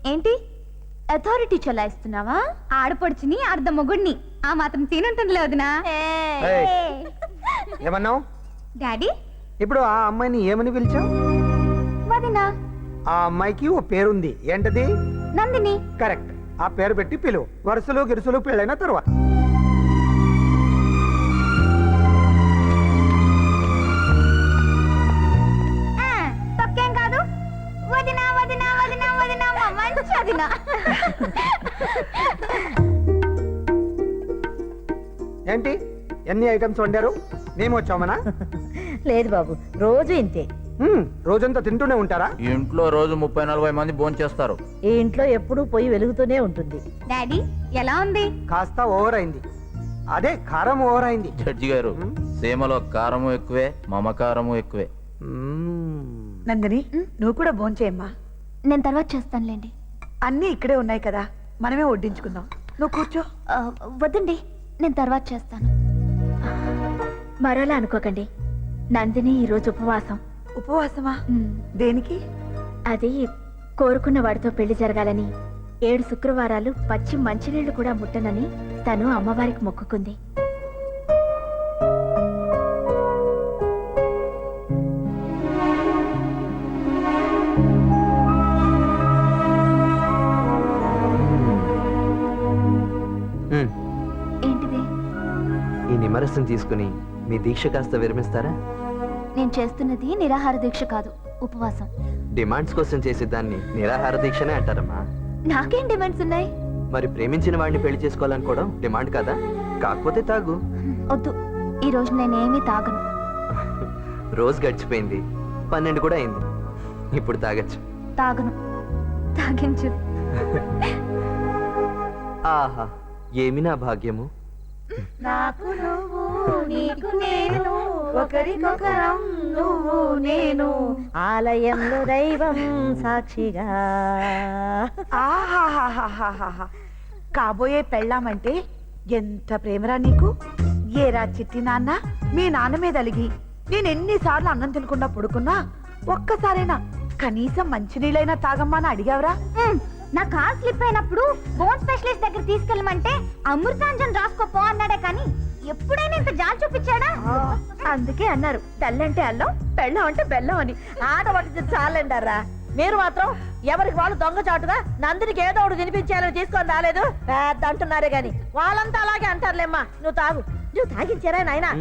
ఏంటి అథారిటీ చలాయిస్తున్నావా? ఆడపడుచుని అర్ధ మొగుడిని ఆ మాత్రం సీనుంటుందిలే వదినా. ఏమన్నావు డాడీ? ఇప్పుడు ఆ అమ్మాయిని ఏమని పిలిచావు? వదినా. ఆ అమ్మాయికి ఓ పేరుంది, ఏంటది? నందిని. కరెక్ట్, ఆ పేరు పెట్టి పిలువు. వరుసలు గిరుసలు పెళ్ళైన తరువాత. తొక్కేం కాదు. వదినా వదినా వదినా వదినా మంచి వదినా. ఏంటి ఎన్ని ఐటమ్స్ వండారు? మేము వచ్చామనా? లేదు బాబు, రోజు ఇంతే. రోజంతా తింటూనే ఉంటారా? ఇంట్లో రోజు 30-40 మంది భోంచేస్తారు. ఈ ఇంట్లో ఎప్పుడూ పొయ్యి వెలుగుతూనే ఉంటుంది. డాడీ ఎలా ఉంది? కాస్త ఓవర్ అయింది. అదే కారం ఓవర్ అయింది. జడ్జి గారు, సీమలో కారము ఎక్కువే, మమకారము ఎక్కువే. నందిని, నువ్వు కూడా భోంచేయమ్మా. నేను తర్వాత చేస్తానులేండి. అన్నీ ఇక్కడే ఉన్నాయి కదా, మనమే వడ్డించుకుందాం. నువ్వు కూర్చో. వద్దండి, నేను తర్వాత చేస్తాను. మరోలా అనుకోకండి, నందిని ఈరోజు ఉపవాసం. ఉపవాసమా? దేనికి? అది కోరుకున్న వాడితో పెళ్లి జరగాలని 7 శుక్రవారాలు పచ్చి మంచినీళ్లు కూడా ముట్టనని తను అమ్మవారికి మొక్కుకుంది. ఏంటిది? ఈ నిమ్మరసం తీసుకుని మీ దీక్ష కాస్త విరమిస్తారా? నేను చేస్తున్నది నిరాహార దీక్ష కాదు, ఉపవాసం. డిమాండ్స్ కోసం చేసే దాన్ని నిరాహార దీక్షనే అంటారమ్మా. నాకేం డిమాండ్స్ ఉన్నాయి? మరి ప్రేమించిన వాడిని పెళ్లి చేసుకోవాలనుకోవడం డిమాండ్ కదా? కాకపోతే తాగు. వద్దు, ఈ రోజు నేనేమీ తాగను. రోజు గడిచిపోయింది, 12 కూడా అయింది. ఇప్పుడు తాగొచ్చు. తాగను. తాగించు. ఆహా, ఏమి నా భాగ్యము. నాకు నువ్వు, నీకు నేను, ఒకరికొకరం నువ్వు నేను, ఆలయంలో దైవం సాక్షిగా. ఆహాహాహాహాహా. కాబోయే పెళ్ళామంటే ఎంత ప్రేమరా నీకు. ఏరా చిట్టి నాన్న, మీ నాన్న మీద అలిగి నేను ఎన్నిసార్లు అన్నం తినకుండా పడుకున్నా ఒక్కసారైనా కనీసం మంచినీళ్ళైనా తాగమ్మా అని అడిగావురా? నా కార్ స్లిప్ అయినప్పుడు బోన్ స్పెషలిస్ట్ దగ్గర తీసుకెళ్ళమంటే అమృతాంజన్ రాసుకోపో అన్నాడే, కానీ ఎప్పుడైనా ఇంత జాలి చూపించాడా? అందుకే అన్నారు తల్లంటే అల్లం, పెళ్ళం అంటే బెల్లం అని. ఆడవాటి చాలండారా. మీరు మాత్రం ఎవరికి వాళ్ళు దొంగచాటుగా నందినికి ఏదో ఒకటి తినిపించాలని తీసుకొని రాలేదు పెద్ద అంటున్నారే గాని వాళ్ళంతా అలాగే అంటారులేమ్మా. నువ్వు తాగు. నువ్వు తాగించారా నాయనా?